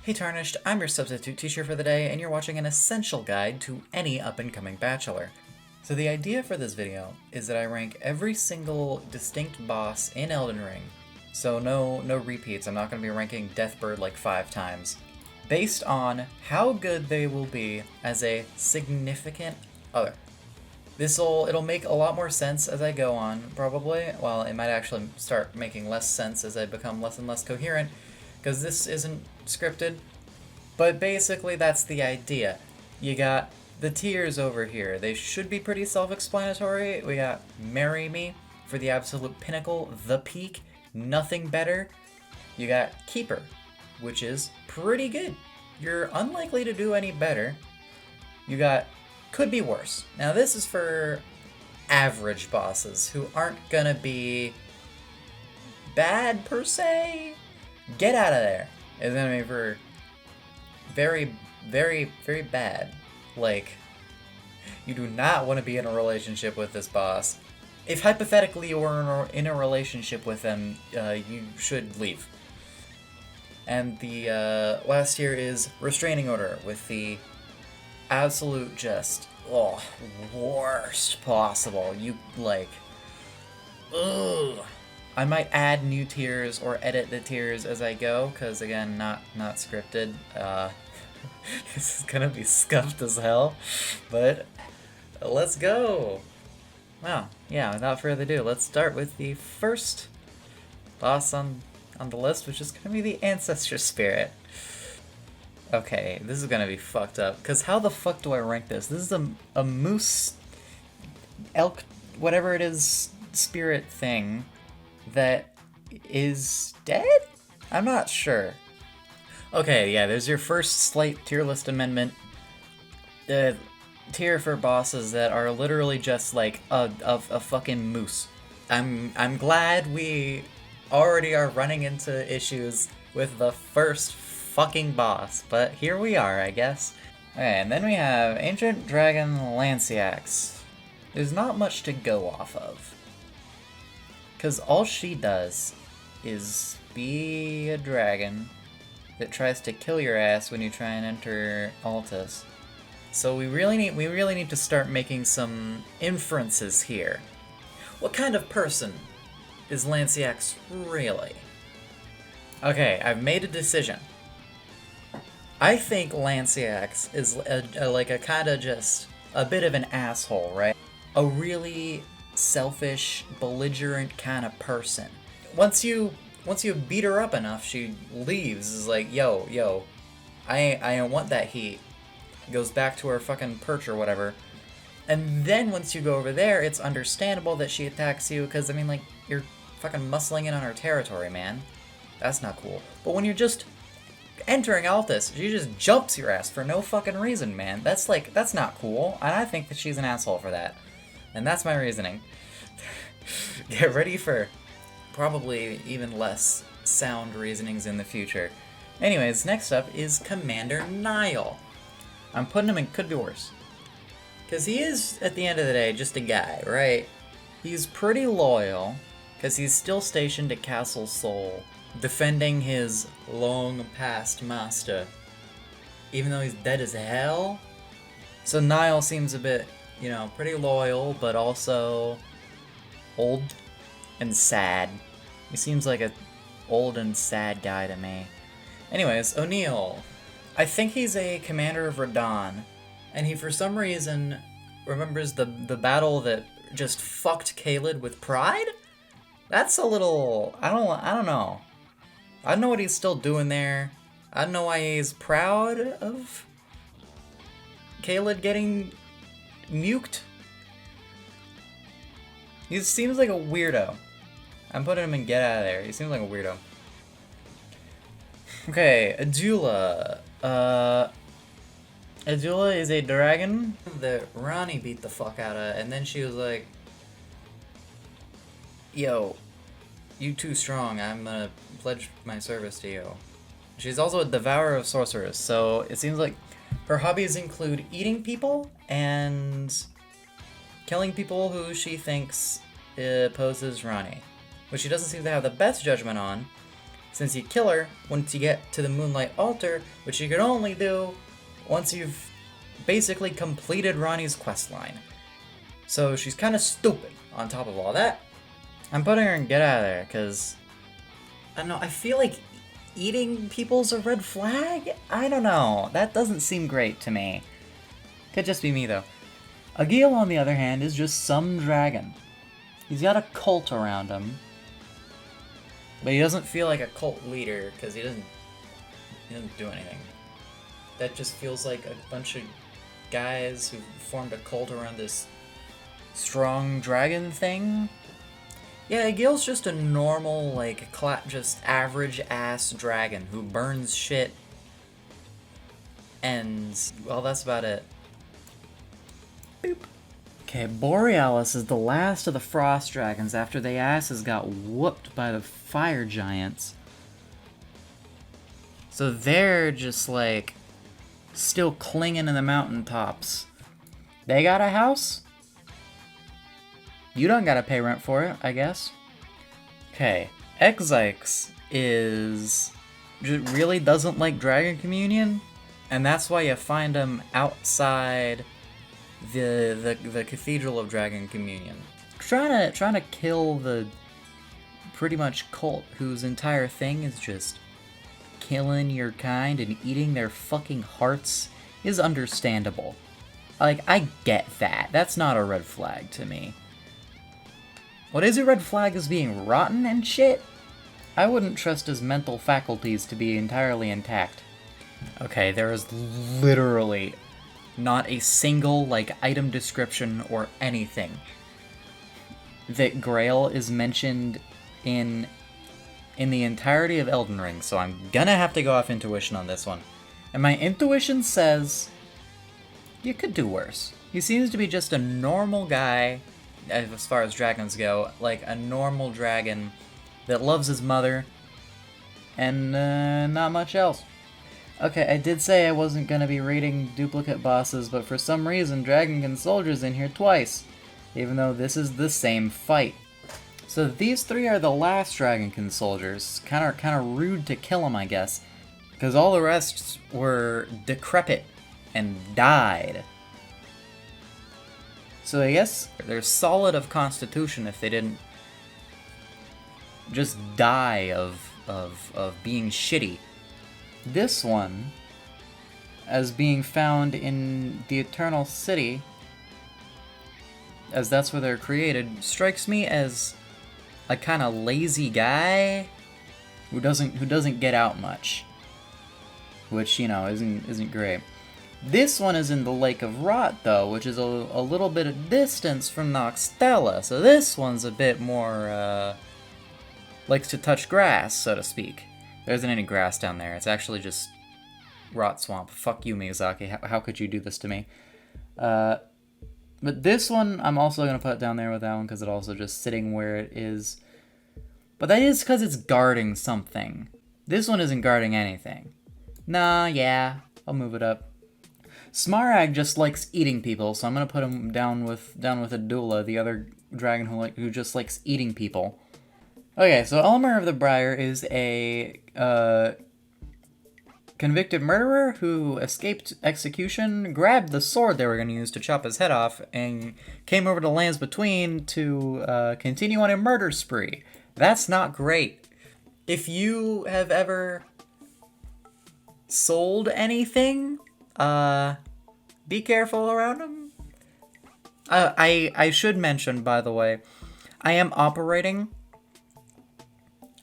Hey Tarnished, I'm your substitute teacher for the day, and you're watching an essential guide to any up-and-coming bachelor. So the idea for this video is that I rank every single distinct boss in Elden Ring, so no repeats, I'm not going to be ranking Deathbird like 5 times, based on how good they will be as a significant other. It'll make a lot more sense as I go on, probably. Well, it might actually start making less sense as I become less and less coherent, because this isn't scripted. But basically, that's the idea. You got the tiers over here. They should be pretty self-explanatory. We got Marry Me for the absolute pinnacle, the peak, nothing better. You got Keeper, which is pretty good. You're unlikely to do any better. You got Could Be Worse. Now this is for average bosses who aren't gonna be bad per se. Get out of there. It's gonna be for very, very, very bad. Like, you do not want to be in a relationship with this boss. If hypothetically you were in a relationship with them, you should leave. And the last tier is Restraining Order, with the absolute just, worst possible. You, like, ugh. I might add new tiers or edit the tiers as I go, because again, not scripted. This is gonna be scuffed as hell, but let's go! Wow, yeah, without further ado, let's start with the first boss on the list, which is gonna be the Ancestor Spirit. Okay, this is gonna be fucked up, because how the fuck do I rank this? This is a moose, elk, whatever it is, spirit thing that is dead? I'm not sure. Okay, yeah, there's your first slight tier list amendment. Tier for bosses that are literally just like a fucking moose. I'm glad we already are running into issues with the first fucking boss, but here we are, I guess. Okay, and then we have Ancient Dragon Lanciax. There's not much to go off of, because all she does is be a dragon that tries to kill your ass when you try and enter Altus. So we really need to start making some inferences here. What kind of person is Lanciax really? Okay, I've made a decision. I think Lanciax is like a kind of just a bit of an asshole, right? A really selfish, belligerent kind of person. Once you beat her up enough, she leaves. Is like, yo, I don't want that heat. Goes back to her fucking perch or whatever. And then once you go over there, it's understandable that she attacks you, because, I mean, like, you're fucking muscling in on her territory, man. That's not cool. But when you're just entering Altus, she just jumps your ass for no fucking reason, man. That's not cool, and I think that she's an asshole for that. And that's my reasoning. Get ready for probably even less sound reasonings in the future. Anyways, next up is Commander Niall. I'm putting him in Could Be Worse, because he is, at the end of the day, just a guy, right? He's pretty loyal, because he's still stationed at Castle Sol, defending his long-past master, even though he's dead as hell. So Niall seems a bit, you know, pretty loyal, but also old and sad. He seems like a old and sad guy to me. Anyways, O'Neill. I think he's a commander of Radahn, and he for some reason remembers the battle that just fucked Caelid with pride? That's a little, I don't know. I don't know what he's still doing there. I don't know why he's proud of Caelid getting nuked. He seems like a weirdo. I'm putting him in Get Out of There. He seems like a weirdo. Okay, Adula. Adula is a dragon that Ronnie beat the fuck out of, and then she was like, yo, you too strong, I'm gonna pledge my service to you. She's also a devourer of sorcerers, so it seems like her hobbies include eating people and killing people who she thinks poses Ronnie, which she doesn't seem to have the best judgment on, since you kill her once you get to the Moonlight Altar, which you can only do once you've basically completed Ronnie's questline. So she's kind of stupid on top of all that. I'm putting her in Get Out of There, because, I don't know, I feel like eating people's a red flag? I don't know. That doesn't seem great to me. Could just be me, though. Agil, on the other hand, is just some dragon. He's got a cult around him. But he doesn't feel like a cult leader, because he doesn't do anything. That just feels like a bunch of guys who formed a cult around this strong dragon thing. Yeah, Agil's just a normal, like, just average-ass dragon who burns shit. And, well, that's about it. Boop. Okay, Borealis is the last of the frost dragons after they asses got whooped by the fire giants. So they're just, like, still clinging to the mountaintops. They got a house? You don't gotta pay rent for it, I guess. Okay, Exyx really doesn't like Dragon Communion, and that's why you find him outside the Cathedral of Dragon Communion. Trying to kill the pretty much cult whose entire thing is just killing your kind and eating their fucking hearts is understandable. Like, I get that. That's not a red flag to me. What is a red flag is being rotten and shit? I wouldn't trust his mental faculties to be entirely intact. Okay, there is literally not a single, like, item description or anything that Grail is mentioned in the entirety of Elden Ring, so I'm gonna have to go off intuition on this one. And my intuition says you could do worse. He seems to be just a normal guy, as far as dragons go, like a normal dragon that loves his mother, and not much else. Okay, I did say I wasn't gonna be raiding duplicate bosses, but for some reason Dragonkin Soldier's in here twice, even though this is the same fight. So these three are the last Dragonkin Soldiers. Kinda rude to kill them, I guess, because all the rest were decrepit and died. So I guess they're solid of constitution if they didn't just die of being shitty. This one, as being found in the Eternal City, as that's where they're created, strikes me as a kind of lazy guy who doesn't get out much, which, you know, isn't great. This one is in the Lake of Rot, though, which is a little bit of distance from Noxtella, so this one's a bit more, likes to touch grass, so to speak. There isn't any grass down there, it's actually just rot swamp. Fuck you, Miyazaki, how could you do this to me? But this one, I'm also going to put down there with that one, because it's also just sitting where it is. But that is because it's guarding something. This one isn't guarding anything. Nah, yeah, I'll move it up. Smarag just likes eating people, so I'm gonna put him down with Adula, the other dragon who just likes eating people. Okay, so Elmer of the Briar is a convicted murderer who escaped execution, grabbed the sword they were gonna use to chop his head off, and came over to Lands Between to continue on a murder spree. That's not great. If you have ever sold anything, be careful around him. I should mention, by the way, I am operating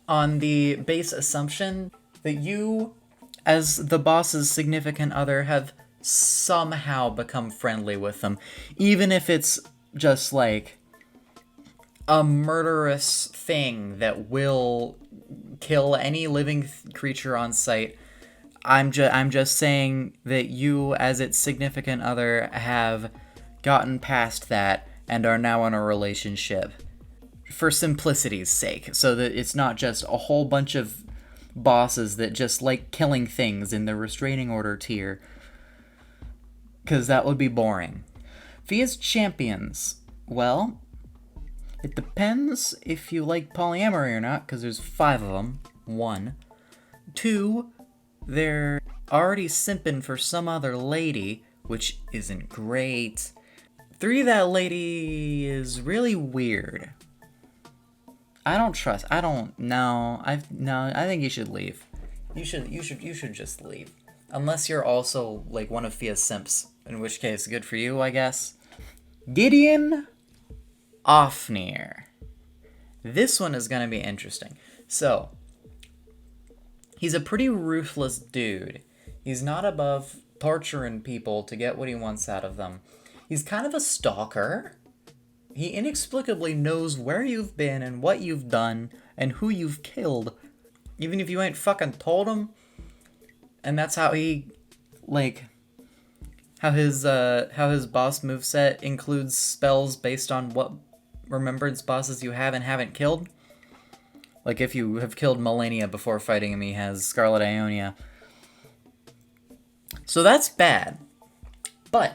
on the base assumption that you, as the boss's significant other, have somehow become friendly with them. Even if it's just like a murderous thing that will kill any living creature on sight. I'm just saying that you, as its significant other, have gotten past that and are now in a relationship. For simplicity's sake, so that it's not just a whole bunch of bosses that just like killing things in the restraining order tier. Because that would be boring. Via's champions. Well, it depends if you like polyamory or not, because there's 5 of them. 1. 2, they're already simping for some other lady, which isn't great. 3, that lady is really weird. I don't trust. I don't. No. I think you should leave. You should just leave. Unless you're also like one of Fia's simps, in which case, good for you, I guess. Gideon Ofnir. This one is gonna be interesting. So, he's a pretty ruthless dude. He's not above torturing people to get what he wants out of them. He's kind of a stalker. He inexplicably knows where you've been and what you've done and who you've killed, even if you ain't fucking told him. And that's how he, like, how his boss moveset includes spells based on what remembrance bosses you have and haven't killed. Like, if you have killed Melania before fighting him, he has Scarlet Ionia. So that's bad. But,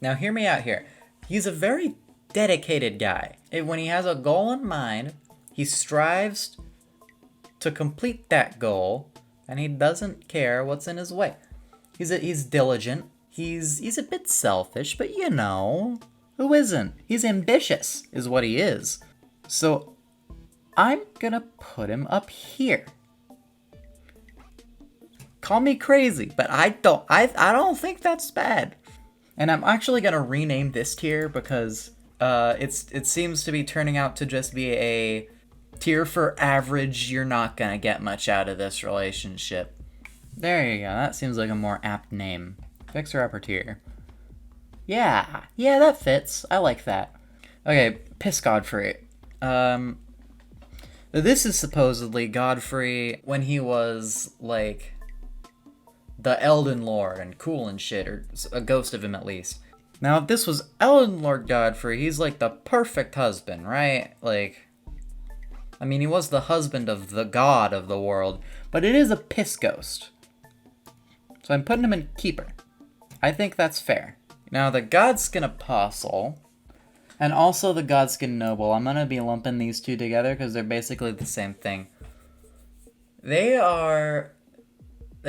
now hear me out here. He's a very dedicated guy. When he has a goal in mind, he strives to complete that goal, and he doesn't care what's in his way. He's diligent. He's a bit selfish, but you know, who isn't? He's ambitious, is what he is. So I'm gonna put him up here. Call me crazy, but I don't think that's bad. And I'm actually gonna rename this tier because it seems to be turning out to just be a tier for average. You're not gonna get much out of this relationship. There you go. That seems like a more apt name. Fixer-upper tier. Yeah, that fits. I like that. Okay, Piss Godfrey. This is supposedly Godfrey when he was like the Elden Lord and cool and shit, or a ghost of him at least. Now, if this was Elden Lord Godfrey, he's like the perfect husband, right? Like, I mean, he was the husband of the god of the world, but it is a piss ghost. So I'm putting him in Keeper. I think that's fair. Now, the Godskin Apostle, and also the Godskin Noble, I'm gonna be lumping these two together because they're basically the same thing. They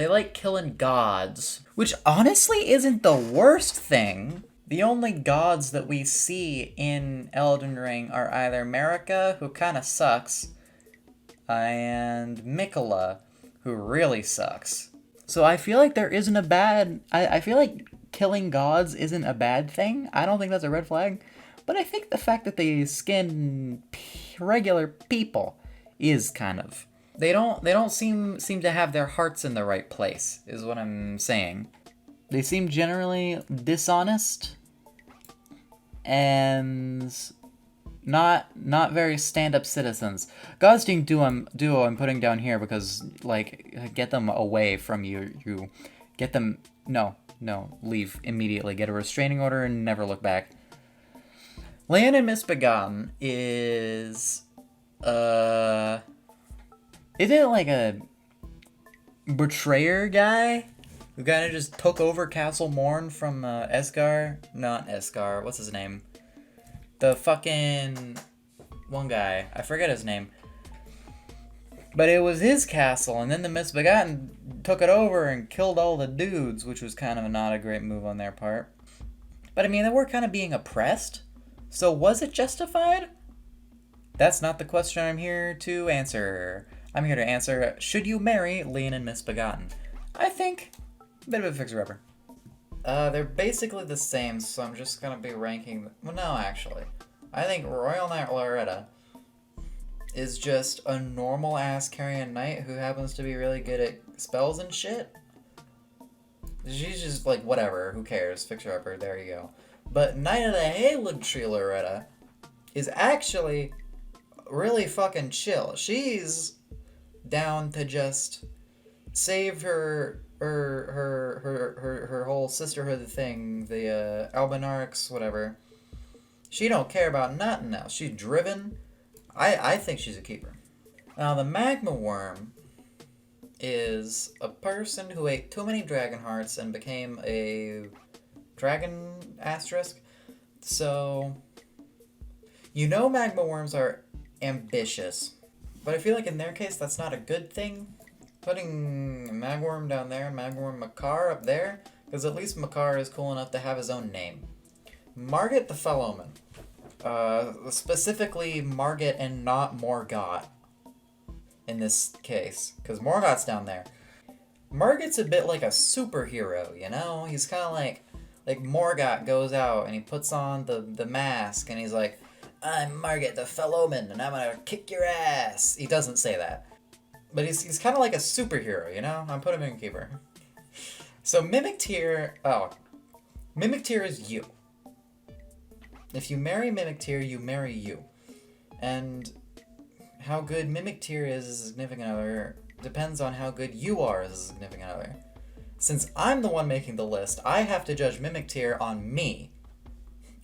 like killing gods, which honestly isn't the worst thing. The only gods that we see in Elden Ring are either Marika, who kind of sucks, and Mikola, who really sucks. So I feel like there isn't a bad... I feel like killing gods isn't a bad thing. I don't think that's a red flag. But I think the fact that they skin regular people is kind of... They don't seem to have their hearts in the right place, is what I'm saying. They seem generally dishonest and not very stand-up citizens. Godskin duo I'm putting down here because, like, get them away from you. You get them... No, leave immediately. Get a restraining order and never look back. Land and Misbegotten is... Isn't it like a betrayer guy who kind of just took over Castle Morn from Esgar? Not Esgar, what's his name? The fucking one guy. I forget his name. But it was his castle, and then the Misbegotten took it over and killed all the dudes, which was kind of not a great move on their part. But I mean, they were kind of being oppressed. So was it justified? That's not the question I'm here to answer. I'm here to answer, should you marry Leon and Misbegotten? I think a bit of a fixer-upper. They're basically the same, so I'm just gonna be ranking... Well, no, actually. I think Royal Knight Loretta is just a normal-ass carrion knight who happens to be really good at spells and shit. She's just like, whatever, who cares, fixer-upper, there you go. But Knight of the Erdtree Loretta is actually really fucking chill. She's down to just save her whole sisterhood thing, the Albinarchs, whatever. She don't care about nothing else. She's driven. I think she's a keeper. Now, the Magma Worm is a person who ate too many dragon hearts and became a dragon asterisk. So, you know Magma Worms are ambitious. But I feel like in their case, that's not a good thing. Putting Magworm down there, Magworm Makar up there, because at least Makar is cool enough to have his own name. Margit the Fellowman. Specifically Margit and not Morgott in this case, because Morgott's down there. Margit's a bit like a superhero, you know? He's kind of like Morgott goes out and he puts on the mask and he's like, I'm Margit the Fellowman and I'm gonna kick your ass. He doesn't say that. But he's kind of like a superhero, you know? I'm putting him in Keeper. So Mimic Tier is you. If you marry Mimic Tier, you marry you. And how good Mimic Tier is as a significant other depends on how good you are as a significant other. Since I'm the one making the list, I have to judge Mimic Tier on me.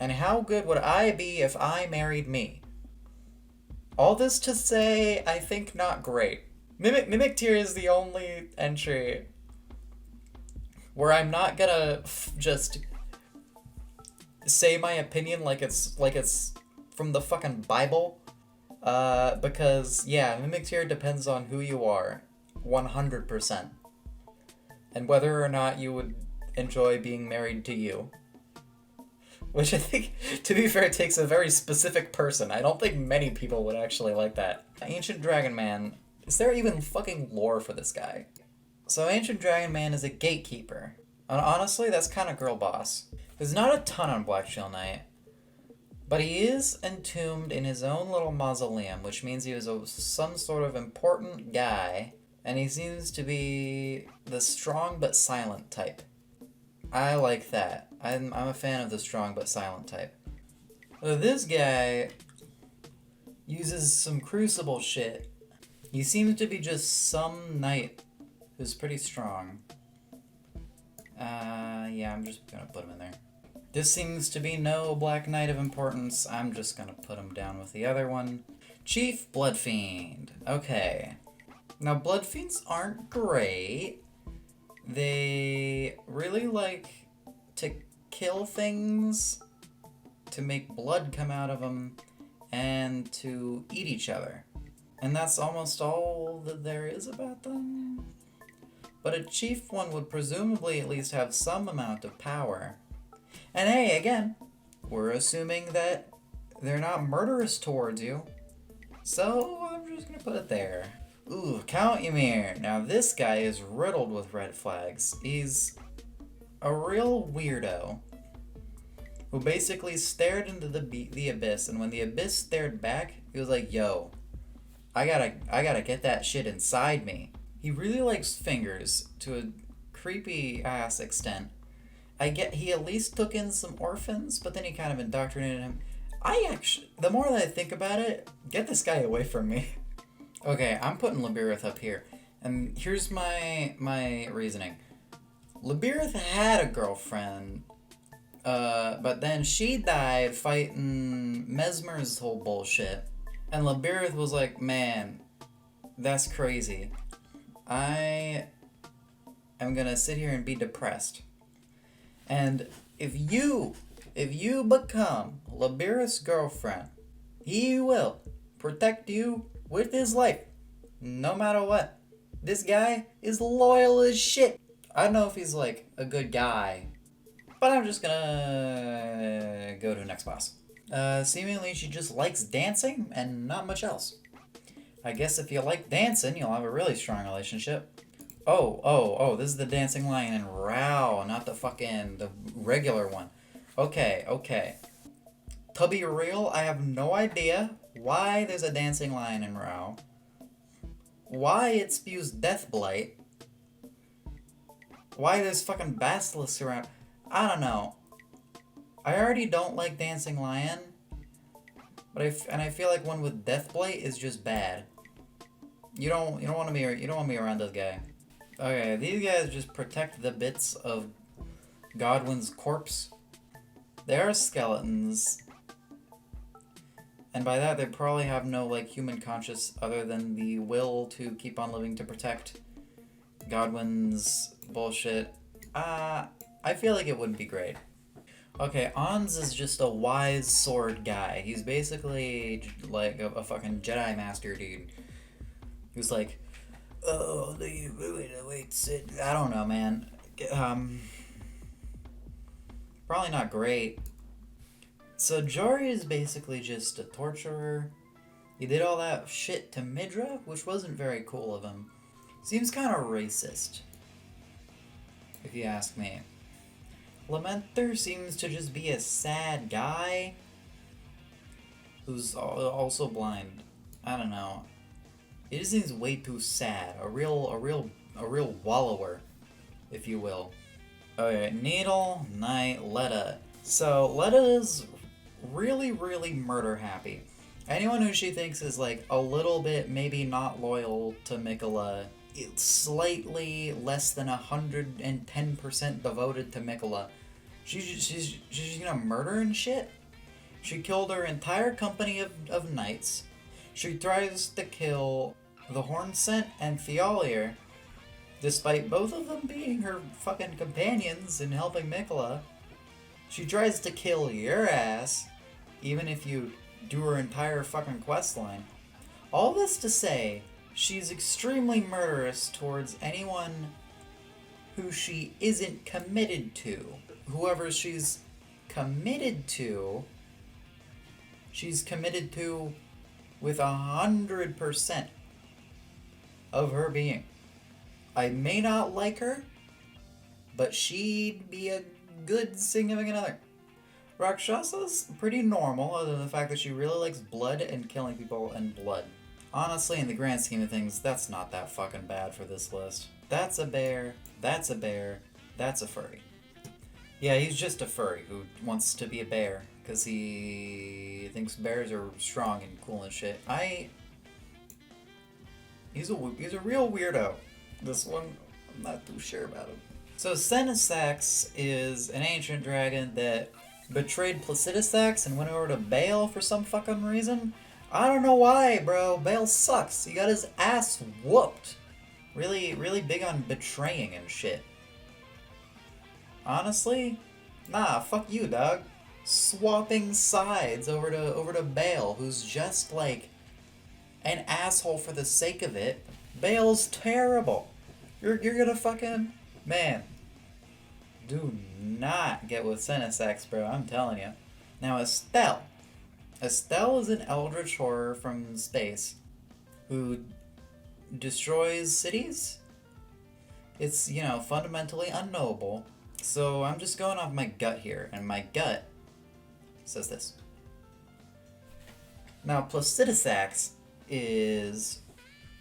And how good would I be if I married me? All this to say, I think not great. Mimic Tier is the only entry where I'm not gonna just say my opinion like it's from the fucking Bible. Because, yeah, Mimic Tier depends on who you are. 100%. And whether or not you would enjoy being married to you. Which I think, to be fair, takes a very specific person. I don't think many people would actually like that. Ancient Dragon Man. Is there even fucking lore for this guy? So Ancient Dragon Man is a gatekeeper. And honestly, that's kind of girl boss. There's not a ton on Black Shield Knight. But he is entombed in his own little mausoleum, which means he was some sort of important guy. And he seems to be the strong but silent type. I like that. I'm a fan of the strong but silent type. This guy uses some crucible shit. He seems to be just some knight who's pretty strong. Yeah, I'm just gonna put him in there. This seems to be no Black Knight of importance. I'm just gonna put him down with the other one. Chief Bloodfiend. Okay. Now, Bloodfiends aren't great. They really like to kill things, to make blood come out of them, and to eat each other. And that's almost all that there is about them. But a chief one would presumably at least have some amount of power. And hey, again, we're assuming that they're not murderous towards you. So I'm just gonna put it there. Ooh, Count Ymir. Now this guy is riddled with red flags. He's a real weirdo who basically stared into the abyss, and when the abyss stared back, he was like, yo, I gotta get that shit inside me. He really likes fingers to a creepy ass extent. I get he at least took in some orphans, but then he kind of indoctrinated him. The more that I think about it, get this guy away from me. Okay, I'm putting Labirith up here, and here's my reasoning. Labirith had a girlfriend, but then she died fighting Mesmer's whole bullshit, and Labirith was like, man, that's crazy. I am gonna sit here and be depressed. And if you become Labirith's girlfriend, he will protect you with his life, no matter what. This guy is loyal as shit. I don't know if he's like a good guy, but I'm just gonna go to the next boss. Seemingly she just likes dancing and not much else. I guess if you like dancing, you'll have a really strong relationship. Oh, this is the dancing lion in Rao, not the regular one. Okay. To be real, I have no idea why there's a dancing lion in Rao. Why it spews death blight. Why there's fucking basilisks around. I don't know. I already don't like dancing lion, but I feel like one with death blight is just bad. You don't want me around this guy. Okay, these guys just protect the bits of Godwin's corpse. They are skeletons. And by that, they probably have no, like, human conscience other than the will to keep on living to protect Godwin's bullshit. I feel like it wouldn't be great. Okay, Ons is just a wise sword guy. He's basically, like, a fucking Jedi Master dude. Who's like, Oh, wait, I don't know, man. Um, Probably not great. So Jory is basically just a torturer. He did all that shit to Midra, which wasn't very cool of him. Seems kind of racist, if you ask me. Lamenter seems to just be a sad guy who's also blind. I don't know. He just seems way too sad. A real wallower, if you will. Okay, Needle, Knight, Letta. So Letta's really murder happy. Anyone who she thinks is like a little bit maybe not loyal to Mikola, slightly less than 110% devoted to Mikola, she's gonna murder and shit. She killed her entire company of knights. She tries to kill the Hornsent and Thialier, despite both of them being her fucking companions in helping Mikola. She tries to kill your ass, even if you do her entire fucking quest line. All this to say, she's extremely murderous towards anyone who she isn't committed to. Whoever she's committed to with 100% of her being. I may not like her, but she'd be a good significant other. Rakshasa's pretty normal, other than the fact that she really likes blood and killing people and blood. Honestly, in the grand scheme of things, that's not that fucking bad for this list. That's a bear, that's a bear, that's a furry. Yeah, he's just a furry who wants to be a bear, because he thinks bears are strong and cool and shit. He's a real weirdo. This one, I'm not too sure about him. So Senesax is an ancient dragon that betrayed Placidusax and went over to Bale for some fucking reason. I don't know why, bro. Bale sucks. He got his ass whooped. Really big on betraying and shit. Honestly, nah, fuck you, dog. Swapping sides over to Bale, who's just like an asshole for the sake of it. Bale's terrible. You're gonna fucking... Man. Do not get with Senesax, bro. I'm telling you. Now, Estelle. Estelle is an eldritch horror from space who destroys cities. It's, fundamentally unknowable. So I'm just going off my gut here, and my gut says this. Now, Placidusax is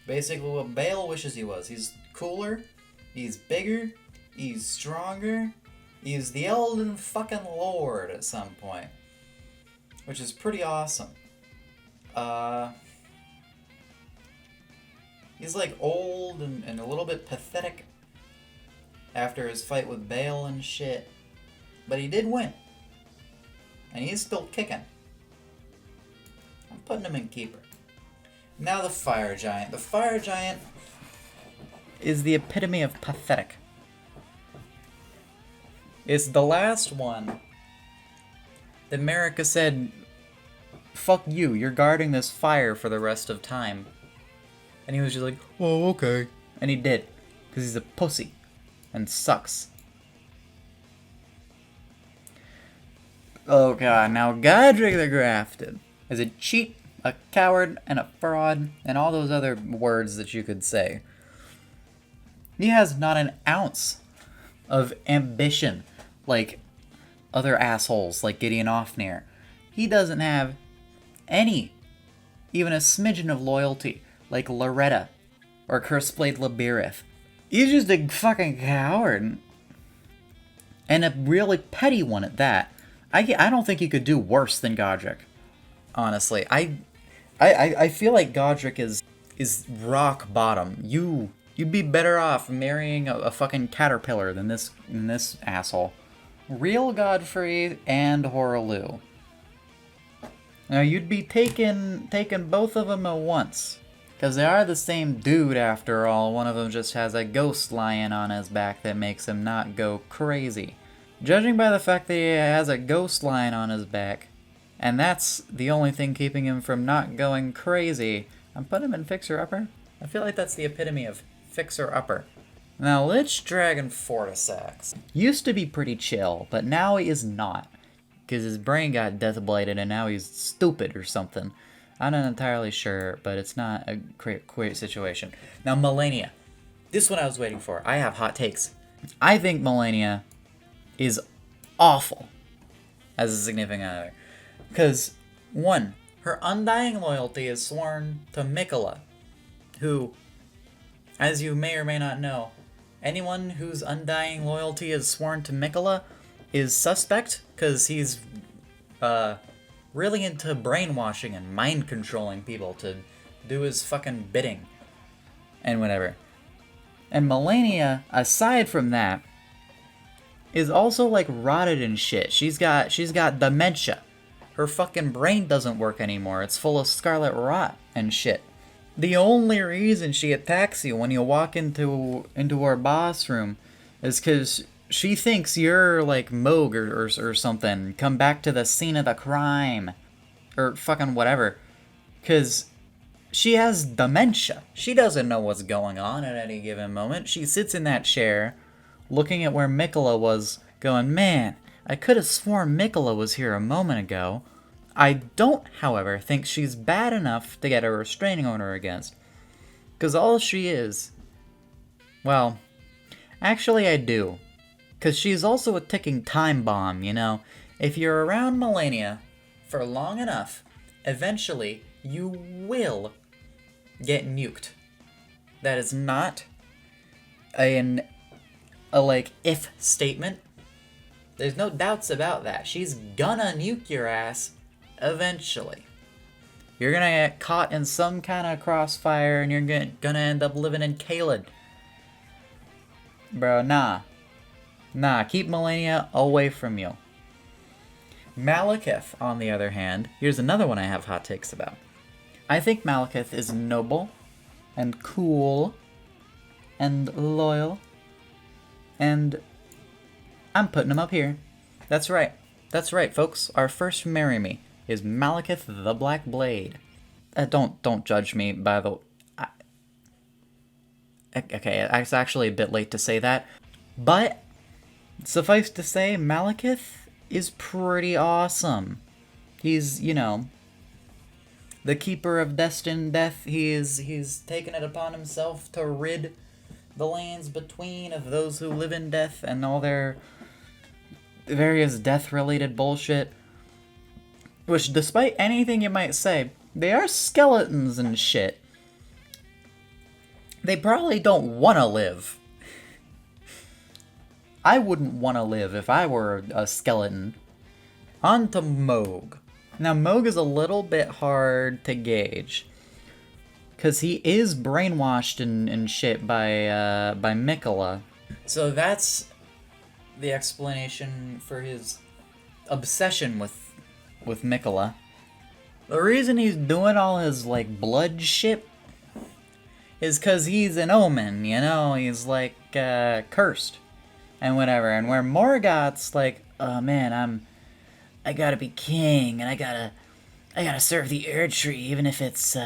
basically what Bale wishes he was. He's cooler, he's bigger, he's stronger, he's the Elden fucking Lord at some point, which is pretty awesome. He's like old and a little bit pathetic after his fight with Bale and shit, but he did win, and he's still kicking. I'm putting him in keeper. Now the Fire Giant. The Fire Giant is the epitome of pathetic. It's the last one that Marika said, fuck you, you're guarding this fire for the rest of time. And he was just like, oh, okay. And he did, because he's a pussy and sucks. Oh god, now Godric the Grafted is a cheat, a coward, and a fraud, and all those other words that you could say. He has not an ounce of ambition like other assholes like Gideon Ofnir. He doesn't have any, even a smidgen of loyalty like Loretta or Curseblade Labirith. He's just a fucking coward. And a really petty one at that. I don't think you could do worse than Godric. Honestly, I feel like Godric is rock bottom. You'd be better off marrying a fucking caterpillar than this asshole. Real Godfrey and Horaloo. Now you'd be taking both of them at once. Because they are the same dude after all. One of them just has a ghost lion on his back that makes him not go crazy. Judging by the fact that he has a ghost lion on his back, and that's the only thing keeping him from not going crazy, I'm putting him in Fixer Upper. I feel like that's the epitome of fixer-upper. Now, Lich Dragon Fortisax used to be pretty chill, but now he is not. Because his brain got death blighted and now he's stupid or something. I'm not entirely sure, but it's not a great situation. Now, Melania. This one I was waiting for. I have hot takes. I think Melania is awful as a significant other. Because, one, her undying loyalty is sworn to Mikola, who, as you may or may not know, anyone whose undying loyalty is sworn to Mikola is suspect, because he's really into brainwashing and mind controlling people to do his fucking bidding and whatever. And Melania, aside from that, is also like rotted and shit. She's got dementia. Her fucking brain doesn't work anymore. It's full of scarlet rot and shit. The only reason she attacks you when you walk into her boss room is because she thinks you're like Moog or something. Come back to the scene of the crime. Or fucking whatever. Because she has dementia. She doesn't know what's going on at any given moment. She sits in that chair, looking at where Mikola was, going, man, I could have sworn Mikola was here a moment ago. I don't, however, think she's bad enough to get a restraining order against. Because all she is... Well, actually I do. Because she's also a ticking time bomb, you know? If you're around Melania for long enough, eventually you will get nuked. That is not a like if statement. There's no doubts about that. She's gonna nuke your ass eventually. You're gonna get caught in some kind of crossfire and you're gonna end up living in Caelid. Bro, nah, keep Melania away from you. Malekith, on the other hand, here's another one I have hot takes about. I think Malekith is noble and cool and loyal, and I'm putting him up here. That's right, folks. Our first marry me is Malekith the Black Blade. Don't judge me by the... Okay, it's actually a bit late to say that, but suffice to say, Malekith is pretty awesome. He's, you know, the keeper of destined death. He's taken it upon himself to rid the lands between of those who live in death and all their various death-related bullshit. Which, despite anything you might say, they are skeletons and shit. They probably don't want to live. I wouldn't want to live if I were a skeleton. On to Moog. Now, Moog is a little bit hard to gauge. Because he is brainwashed and shit by Mikola. So that's the explanation for his obsession with Mikola. The reason he's doing all his, like, blood shit is because he's an omen, you know? He's, like, cursed. And whatever, and where Morgoth's like, oh man, I gotta be king, and I gotta serve the Erdtree, even if it's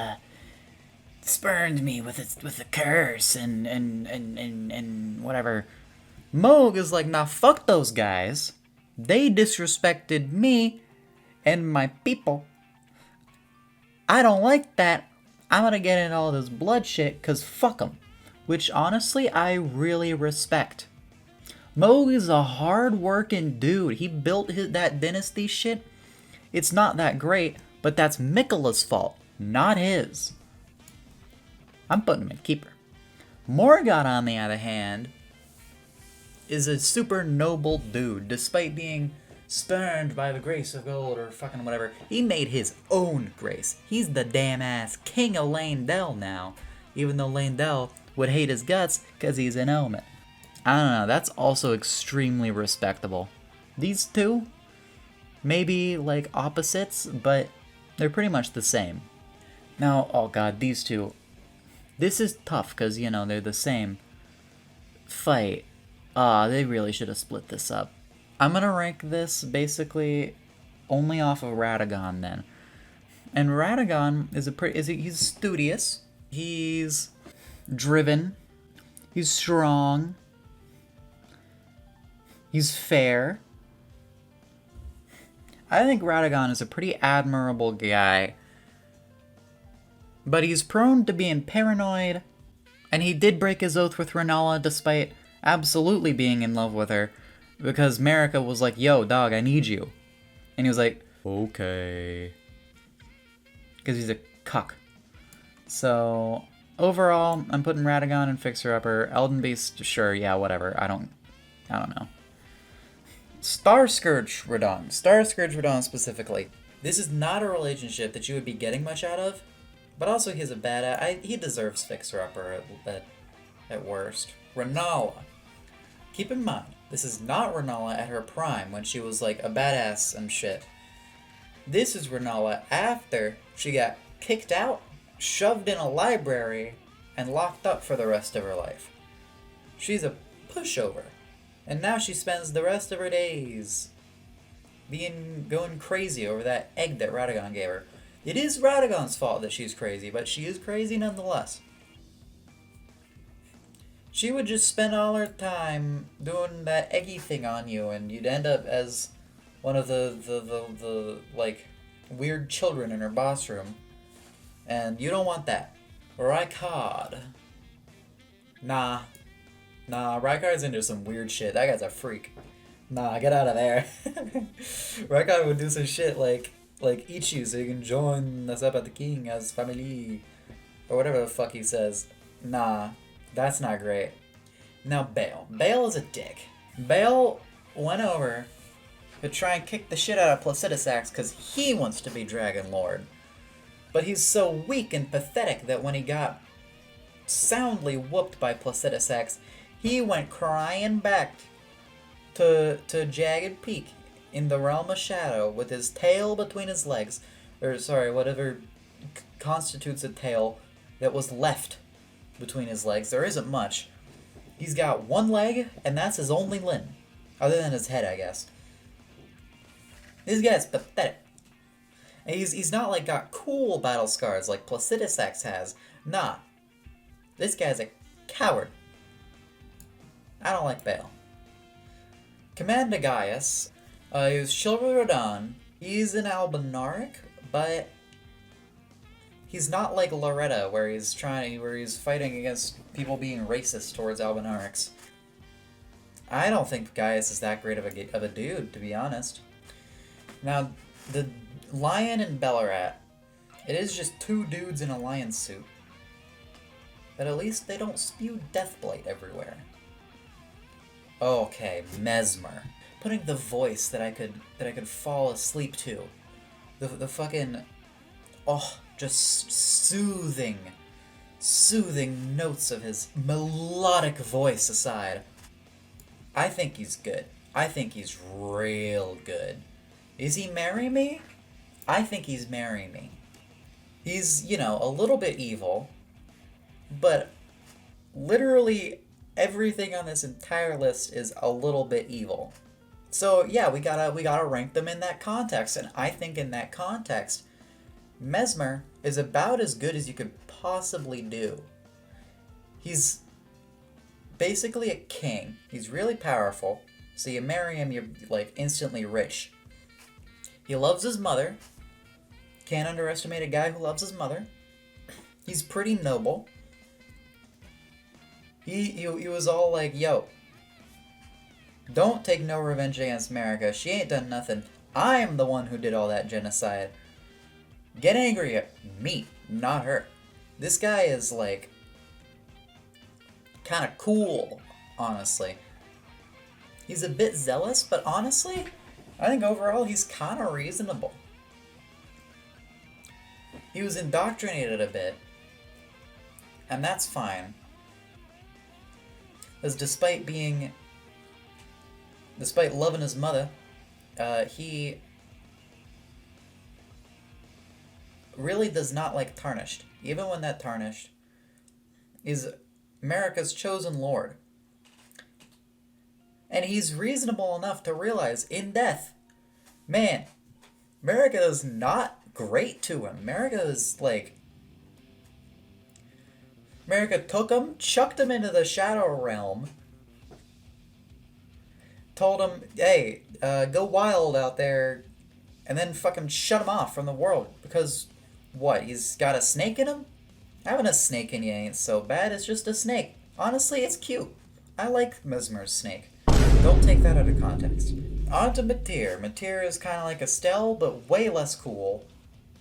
spurned me with a curse and whatever. Moog is like, nah, fuck those guys. They disrespected me and my people. I don't like that. I'm gonna get into all this blood shit, cause fuck them. Which honestly, I really respect. Moog is a hard-working dude. He built that dynasty shit. It's not that great, but that's Mikola's fault, not his. I'm putting him in keeper. Morgoth, on the other hand, is a super noble dude. Despite being spurned by the grace of gold or fucking whatever, he made his own grace. He's the damn-ass king of Leyndell now, even though Leyndell would hate his guts because he's an omen. I don't know, that's also extremely respectable. These two, maybe like opposites, but they're pretty much the same. Now, oh god, these two. This is tough because, you know, they're the same fight. They really should have split this up. I'm gonna rank this basically only off of Radagon then. And Radagon is he's studious, he's driven, He's strong. He's fair. I think Radagon is a pretty admirable guy. But he's prone to being paranoid. And he did break his oath with Renala despite absolutely being in love with her. Because Marika was like, yo, dog, I need you. And he was like, okay. Because he's a cuck. So, overall, I'm putting Radagon and Fixer Upper. Elden Beast, sure, yeah, whatever. I don't know. Star Scourge Radon specifically. This is not a relationship that you would be getting much out of, but also he's a badass. He deserves Fixer Upper at worst. Renala. Keep in mind, this is not Renala at her prime when she was like a badass and shit. This is Renala after she got kicked out, shoved in a library, and locked up for the rest of her life. She's a pushover. And now she spends the rest of her days going crazy over that egg that Radagon gave her. It is Radagon's fault that she's crazy, but she is crazy nonetheless. She would just spend all her time doing that eggy thing on you, and you'd end up as one of the like, weird children in her boss room. And you don't want that. Rykard. Nah, Rykard's into some weird shit. That guy's a freak. Nah, get out of there. Rykard would do some shit like eat you so you can join us up at the king as family. Or whatever the fuck he says. Nah, that's not great. Now Bale. Bale is a dick. Bale went over to try and kick the shit out of Placidusax because he wants to be Dragon Lord. But he's so weak and pathetic that when he got soundly whooped by Placidusax, he went crying back to Jagged Peak in the Realm of Shadow with his tail between his legs. Or, sorry, whatever constitutes a tail that was left between his legs. There isn't much. He's got one leg, and that's his only limb. Other than his head, I guess. This guy's pathetic. And he's not like got cool battle scars like Placidusax has. Nah. This guy's a coward. I don't like Bale. Commander Gaius, he's Chivalry Radon. He's an Albinaric, but he's not like Loretta, where he's fighting against people being racist towards Albinarics. I don't think Gaius is that great of a dude, to be honest. Now, the Lion and Bellarat, it is just two dudes in a lion suit. But at least they don't spew Deathblight everywhere. Okay, Mesmer. Putting the voice that I could fall asleep to. The fucking, just soothing notes of his melodic voice aside. I think he's good. I think he's real good. Is he marry me? I think he's marry me. He's, a little bit evil, but literally everything on this entire list is a little bit evil. So yeah, we gotta rank them in that context, and I think in that context, Mesmer is about as good as you could possibly do. He's basically a king. He's really powerful, so you marry him, you're like instantly rich. He loves his mother. Can't underestimate a guy who loves his mother. He's pretty noble. He was all like, yo, don't take no revenge against Marika. She ain't done nothing. I'm the one who did all that genocide. Get angry at me, not her. This guy is like kind of cool, honestly. He's a bit zealous, but honestly, I think overall he's kind of reasonable. He was indoctrinated a bit, and that's fine. Because despite loving his mother, he really does not like Tarnished. Even when that Tarnished is Marika's chosen lord. And he's reasonable enough to realize in death, man, Marika is not great to him. Marika is like, America took him, chucked him into the Shadow Realm, told him, hey, go wild out there, and then fucking shut him off from the world. Because, what, he's got a snake in him? Having a snake in you ain't so bad, it's just a snake. Honestly, it's cute. I like Mesmer's snake. Don't take that out of context. On to Matir. Matir is kind of like Estelle, but way less cool.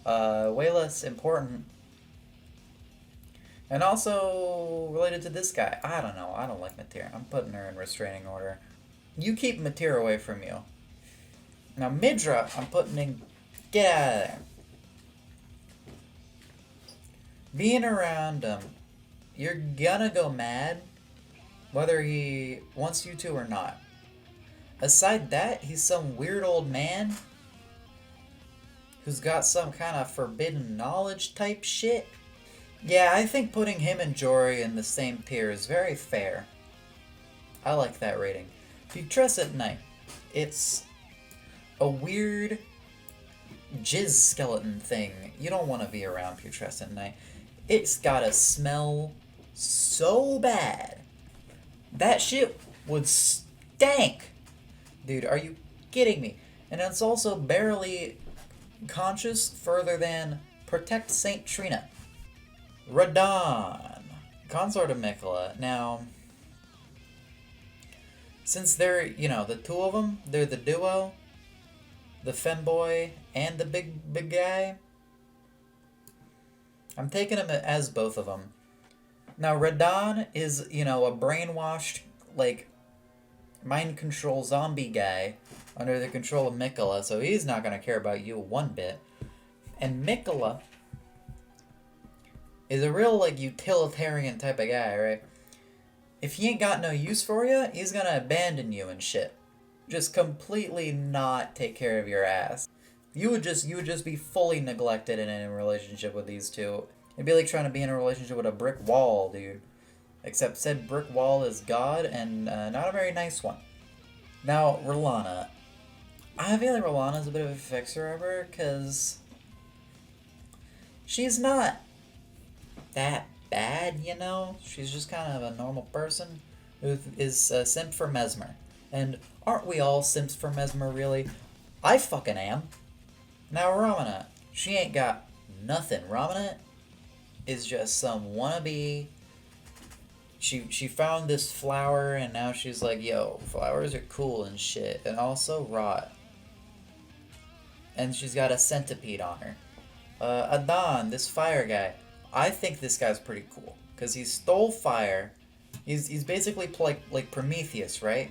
Way less important. And also related to this guy. I don't know. I don't like Matir. I'm putting her in restraining order. You keep Matir away from you. Now Midra, I'm putting in... Get out of there. Being around him, you're gonna go mad, whether he wants you to or not. Aside that, he's some weird old man who's got some kind of forbidden knowledge type shit. Yeah, I think putting him and Jory in the same tier is very fair. I like that rating. Putrescent Knight. It's a weird jizz skeleton thing. You don't want to be around Putrescent Knight. It's gotta smell so bad. That shit would stank. Dude, are you kidding me? And it's also barely conscious further than Protect Saint Trina. Radon. Consort of Mikola. Now, since they're, the two of them, they're the duo, the femboy and the big guy, I'm taking him as both of them. Now, Radon is, a brainwashed, mind control zombie guy under the control of Mikola, so he's not going to care about you one bit. And Mikola is a real, utilitarian type of guy, right? If he ain't got no use for you, he's going to abandon you and shit. Just completely not take care of your ass. You would just be fully neglected in a relationship with these two. It'd be like trying to be in a relationship with a brick wall, dude. Except said brick wall is God, and not a very nice one. Now, Rolana. I feel like Rolana's a bit of a fixer-upper, because she's not that bad, She's just kind of a normal person who is a simp for Mesmer. And aren't we all simps for Mesmer, really? I fucking am. Now, Ramana. She ain't got nothing. Ramana is just some wannabe. She found this flower, and now she's like, yo, flowers are cool and shit. And also rot. And she's got a centipede on her. Adan, this fire guy. I think this guy's pretty cool. Because he stole fire. He's basically like Prometheus, right?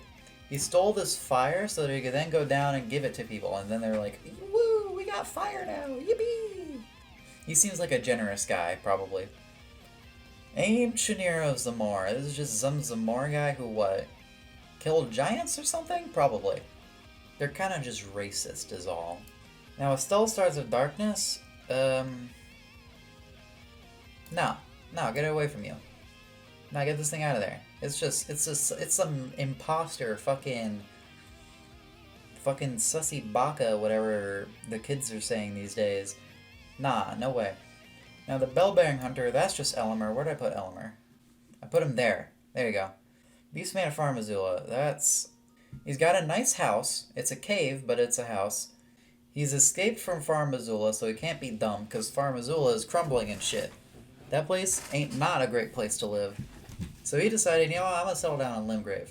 He stole this fire so that he could then go down and give it to people. And then they're like, woo, we got fire now. Yippee! He seems like a generous guy, probably. Abe Shiniro Zamora. This is just some Zamora guy who, what? Killed giants or something? Probably. They're kind of just racist is all. Now, Estelle Stars of Darkness? No, get it away from you. No, get this thing out of there. It's some imposter fucking sussy baka, whatever the kids are saying these days. Nah, no way. Now the Bell-Bearing Hunter, that's just Elimer. Where did I put Elimer? I put him there. There you go. Beastman of Farmazula, he's got a nice house. It's a cave, but it's a house. He's escaped from Farmazula, so he can't be dumb, because Farmazula is crumbling and shit. That place ain't not a great place to live. So he decided, I'm gonna settle down in Limgrave.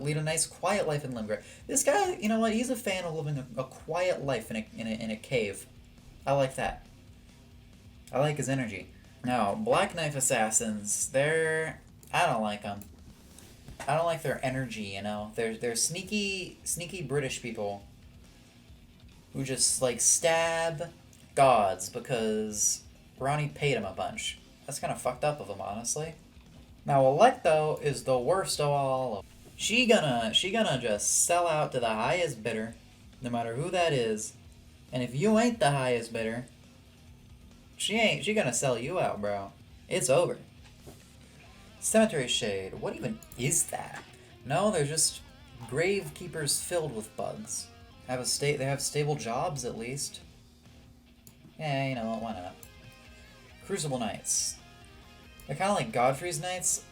Lead a nice, quiet life in Limgrave. This guy, you know what? He's a fan of living a quiet life in a cave. I like that. I like his energy. Now, Black Knife Assassins, I don't like them. I don't like their energy, They're sneaky British people who just, stab gods because Ronnie paid him a bunch. That's kind of fucked up of him, honestly. Now, Electo is the worst of all. She gonna just sell out to the highest bidder, no matter who that is. And if you ain't the highest bidder, she gonna sell you out, bro. It's over. Cemetery Shade. What even is that? No, they're just grave keepers filled with bugs. They have stable jobs, at least. Yeah, why not? Crucible Knights. They're kind of like Godfrey's Knights.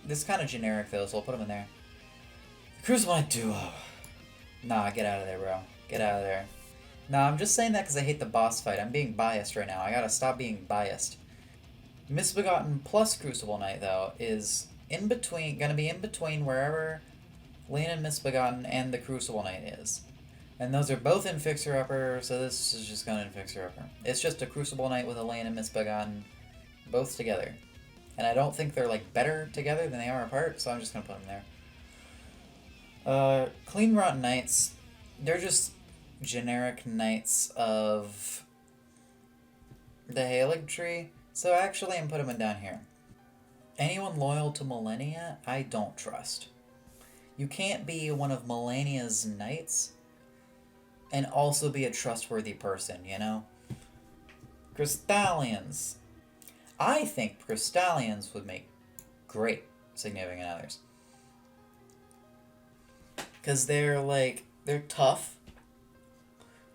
This is kind of generic though, so I'll put them in there. Crucible Knight Duo. Nah, get out of there, bro. Get out of there. Nah, I'm just saying that because I hate the boss fight. I'm being biased right now. I gotta stop being biased. Misbegotten plus Crucible Knight, though, is in between, gonna be in between wherever Lane and Misbegotten and the Crucible Knight is. And those are both in Fixer Upper, so this is just going in Fixer Upper. It's just a Crucible Knight with a Lane and Misbegotten, both together. And I don't think they're like better together than they are apart, so I'm just gonna put them there. Clean Rotten Knights, they're just generic knights of the Erdtree. So actually, I'm putting them down here. Anyone loyal to Millennia, I don't trust. You can't be one of Millennia's knights and also be a trustworthy person, you know? Crystallians. I think Crystallians would make great significant others. Because they're tough.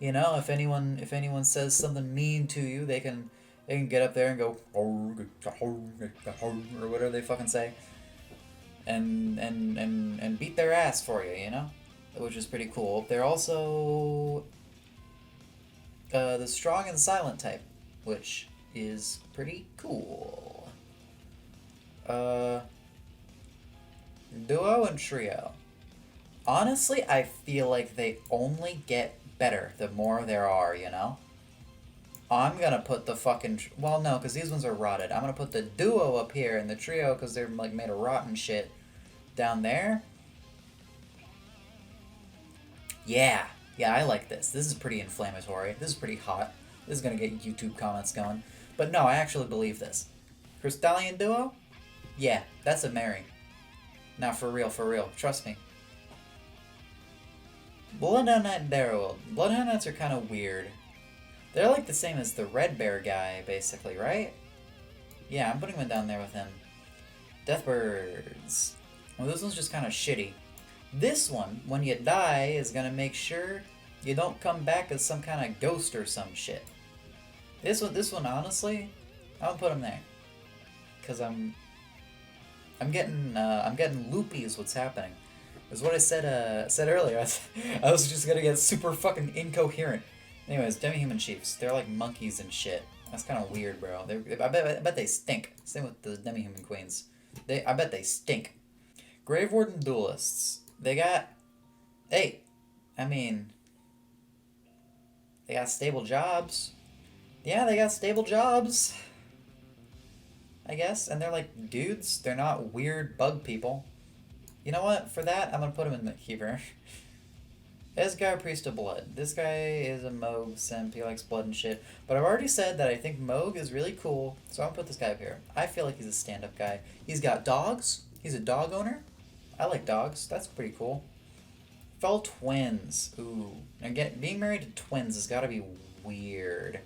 You know, if anyone says something mean to you, they can get up there and go or whatever they fucking say, and beat their ass for you, you know, which is pretty cool. They're also the strong and silent type, which is pretty cool. Duo and trio. Honestly, I feel like they only get better the more there are, you know? I'm gonna put the fucking... Well, no, because these ones are rotted. I'm gonna put the duo up here and the trio, because they're like made of rotten shit, down there. Yeah. Yeah, I like this. This is pretty inflammatory. This is pretty hot. This is gonna get YouTube comments going. But no, I actually believe this. Crystallian duo? Yeah, that's a Mary. Now, for real, trust me. Bloodhound Knight and Darrowwild. Bloodhound Knights are kind of weird. They're like the same as the Red Bear guy, basically, right? Yeah, I'm putting them down there with him. Deathbirds. Well, this one's just kind of shitty. This one, when you die, is gonna make sure you don't come back as some kind of ghost or some shit. This one, honestly, I'll put him there. Cause I'm getting loopy is what's happening. Is what I said earlier. I was just gonna get super fucking incoherent. Anyways, demi-human chiefs. They're like monkeys and shit. That's kind of weird, bro. I bet they stink. Same with the demi-human queens. I bet they stink. Grave Warden duelists. They got... Hey, I mean... They got stable jobs. Yeah, they got stable jobs. I guess. And they're like dudes. They're not weird bug people. You know what? For that, I'm gonna put him in the keeper. Esgar, Priest of Blood. This guy is a Moog simp. He likes blood and shit. But I've already said that I think Moog is really cool, so I'm gonna put this guy up here. I feel like he's a stand-up guy. He's got dogs. He's a dog owner. I like dogs. That's pretty cool. Fell twins. Ooh. Again, being married to twins has gotta be weird.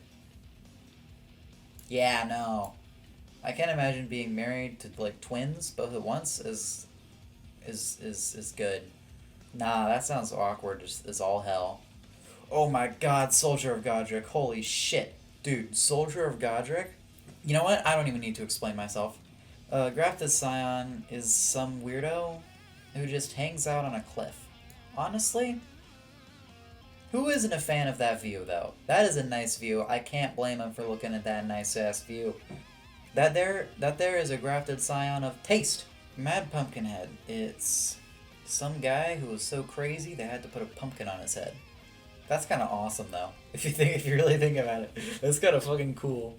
Yeah, no. I can't imagine being married to, like, twins both at once is good. Nah, that sounds awkward as all hell. Oh my god, Soldier of Godric. Holy shit. Dude, Soldier of Godric? You know what? I don't even need to explain myself. Grafted Scion is some weirdo who just hangs out on a cliff. Honestly, who isn't a fan of that view, though? That is a nice view. I can't blame him for looking at that nice-ass view. That there is a Grafted Scion of taste. Mad Pumpkinhead. It's... some guy who was so crazy they had to put a pumpkin on his head. That's kind of awesome, though. If you really think about it, that's kind of fucking cool.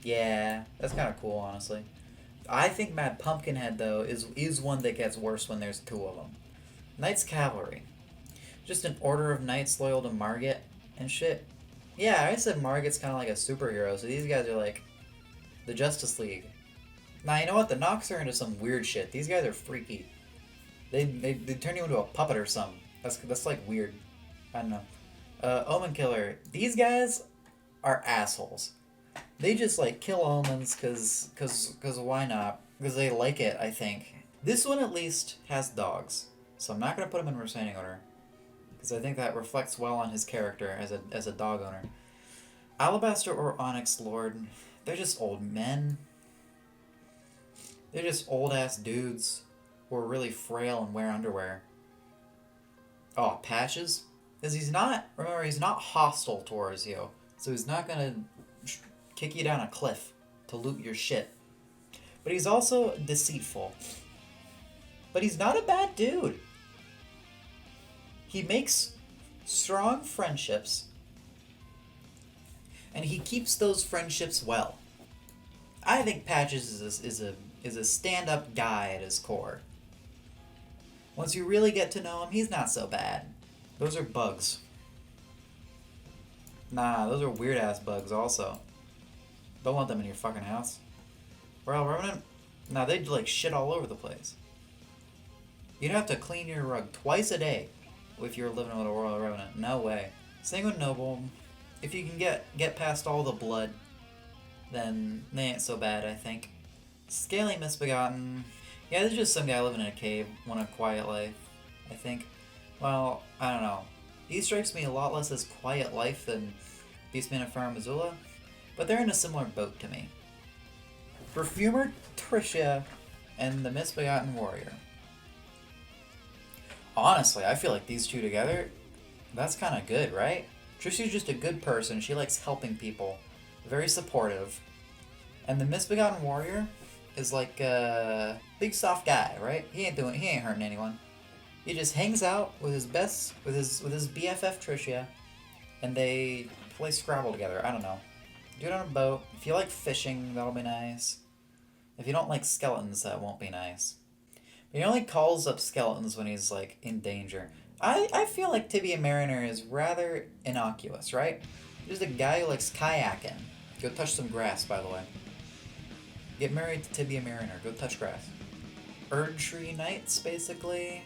Yeah, that's kind of cool, honestly. I think Mad Pumpkinhead though is one that gets worse when there's two of them. Knights Cavalry, just an order of knights loyal to Margit and shit. Yeah, I said Margit's kind of like a superhero, so these guys are like the Justice League. Nah, you know what? The Nox are into some weird shit. These guys are freaky. They turn you into a puppet or something. That's like weird. I don't know. Omen Killer. These guys are assholes. They just like kill omens cause why not? Because they like it, I think. This one at least has dogs, so I'm not gonna put him in restraining order, because I think that reflects well on his character as a dog owner. Alabaster or Onyx Lord. They're just old men. They're just old-ass dudes who are really frail and wear underwear. Oh, Patches? Because remember, he's not hostile towards you. So he's not gonna kick you down a cliff to loot your shit. But he's also deceitful. But he's not a bad dude. He makes strong friendships. And he keeps those friendships well. I think Patches is a stand-up guy at his core. Once you really get to know him, he's not so bad. Those are bugs. Nah, those are weird-ass bugs also. Don't want them in your fucking house. Royal Revenant? Nah, they'd like shit all over the place. You'd have to clean your rug twice a day if you were living with a Royal Revenant. No way. Sanguine Noble, if you can get past all the blood, then they ain't so bad, I think. Scaly Misbegotten. Yeah, there's just some guy living in a cave, want a quiet life, I think. Well, I don't know. He strikes me a lot less as quiet life than Beastman and Farah Missoula, but they're in a similar boat to me. Perfumer Tricia and the Misbegotten Warrior. Honestly, I feel like these two together, that's kind of good, right? Tricia's just a good person. She likes helping people. Very supportive. And the Misbegotten Warrior is like a big soft guy, right? He ain't hurting anyone. He just hangs out with his BFF Tricia, and they play Scrabble together. I don't know. Do it on a boat. If you like fishing, that'll be nice. If you don't like skeletons, that won't be nice. But he only calls up skeletons when he's like in danger. I feel like Tibia Mariner is rather innocuous, right? He's a guy who likes kayaking. Go touch some grass, by the way. Get married to Tibia Mariner. Go touch grass. Erdtree Knights, basically.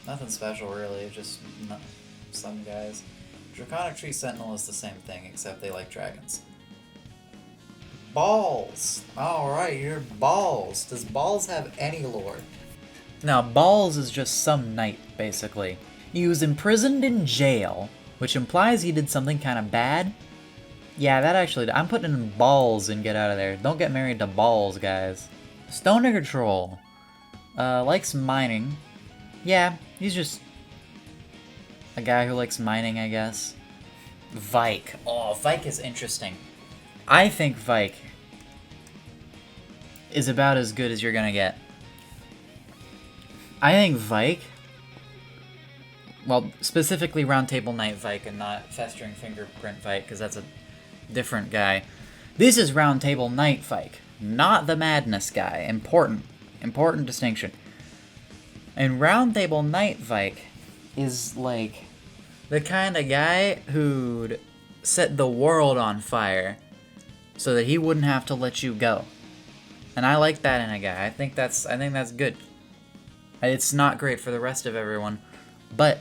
Nothing special, really. Just some guys. Draconic Tree Sentinel is the same thing, except they like dragons. Balls! Alright, you're Balls. Does Balls have any lore? Now, Balls is just some knight, basically. He was imprisoned in jail, which implies he did something kind of bad. Yeah, that actually... I'm putting in Balls and get out of there. Don't get married to Balls, guys. Stone Digger Troll. Likes mining. Yeah, he's just a guy who likes mining, I guess. Vike. Oh, Vike is interesting. I think Vike is about as good as you're gonna get. I think Vike, well, specifically Round Table Knight Vike and not Festering Fingerprint Vike, because that's a different guy. This is Round Table Knight Vike, not the Madness guy. Important distinction. And Round Table Knight Vike is like the kind of guy who'd set the world on fire so that he wouldn't have to let you go. And I like that in a guy. I think that's good. It's not great for the rest of everyone, but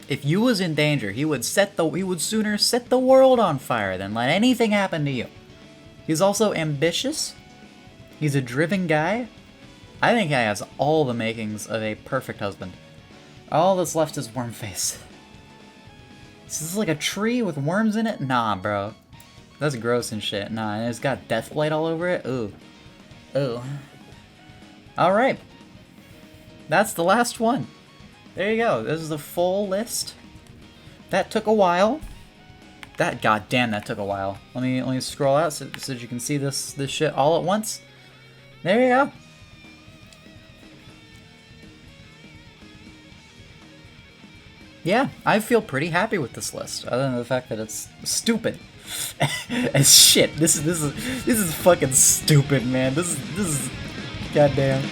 if you was in danger, he would sooner set the world on fire than let anything happen to you. He's also ambitious. He's a driven guy. I think he has all the makings of a perfect husband. All that's left is Wormface. Is this like a tree with worms in it? Nah, bro. That's gross and shit. Nah, and it's got Deathblade all over it. Ooh. Ooh. Alright. That's the last one. There you go. This is the full list. That took a while. Goddamn, that took a while. Let me scroll out so you can see this shit all at once. There you go. Yeah, I feel pretty happy with this list, other than the fact that it's stupid as shit. This is fucking stupid, man. This is goddamn.